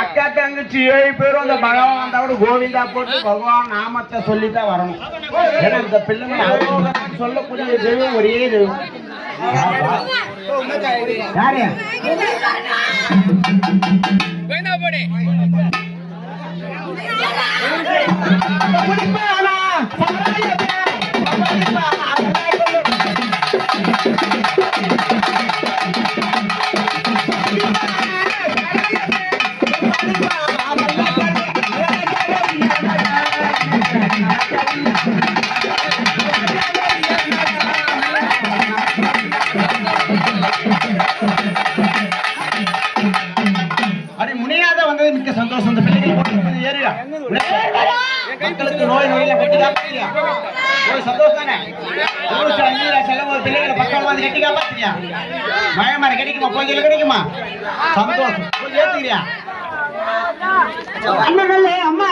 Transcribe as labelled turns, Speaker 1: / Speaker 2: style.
Speaker 1: அக்கா தங்கச்சி 7 பேரும் அந்த பகவான் வந்தா கோவிந்தா போட்டு பகவான் நாமத்தை சொல்லித்தான் வரணும். ஏன்னா இந்த பிள்ளைங்க சொல்லக்கூடிய தெய்வம் ஒரே தெய்வம். யாரு அப்படி முனையாத வந்தது மிக்க சந்தோஷம். இந்த பிள்ளைகள் ஏறியா மக்களுக்கு நோய் நோயில ஒரு சந்தோஷம் தானே. செலவு பிள்ளைகளை பக்கம் வந்து கட்டி காப்பாத்திரியா மழை கிடைக்குமா கோயில கிடைக்குமா சந்தோஷம் ஏத்துக்கிறியா அம்மா